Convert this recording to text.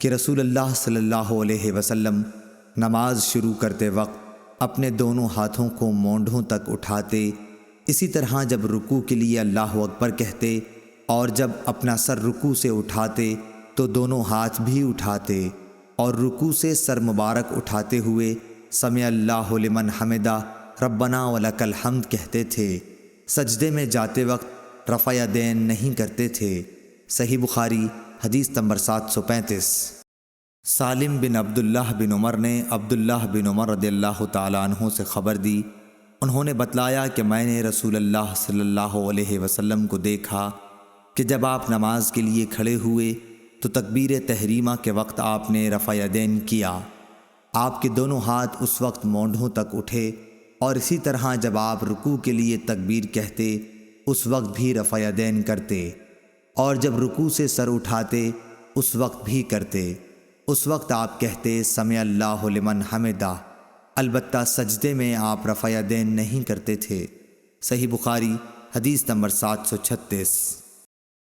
کہ رسول اللہ صلی اللہ علیہ وسلم نماز شروع کرتے وقت اپنے دونوں ہاتھوں کو مونڈھوں تک اٹھاتے، اسی طرح جب رکوع کے لیے اللہ اکبر کہتے اور جب اپنا سر رکوع سے اٹھاتے تو دونوں ہاتھ بھی اٹھاتے، اور رکوع سے سر مبارک اٹھاتے ہوئے سمع اللہ لمن حمدہ ربنا ولک الحمد کہتے تھے۔ سجدے میں جاتے وقت رفع یدین نہیں کرتے تھے۔ صحیح بخاری حدیث نمبر 735۔ سالم بن عبداللہ بن عمر نے عبداللہ بن عمر رضی اللہ تعالیٰ عنہ سے خبر دی، انہوں نے بتلایا کہ میں نے رسول اللہ صلی اللہ علیہ وسلم کو دیکھا کہ جب آپ نماز کے لیے کھڑے ہوئے تو تکبیر تحریمہ کے وقت آپ نے رفع یدین کیا، آپ کے دونوں ہاتھ اس وقت مونڈھوں تک اٹھے، اور اسی طرح جب آپ رکوع کے لیے تکبیر کہتے اس وقت بھی رفع یدین کرتے، اور جب رکوع سے سر اٹھاتے اس وقت بھی کرتے۔ اس وقت آپ کہتے سمع اللہ لمن حمدہ، البتہ سجدے میں آپ رفع یدین نہیں کرتے تھے۔ صحیح بخاری حدیث نمبر 736۔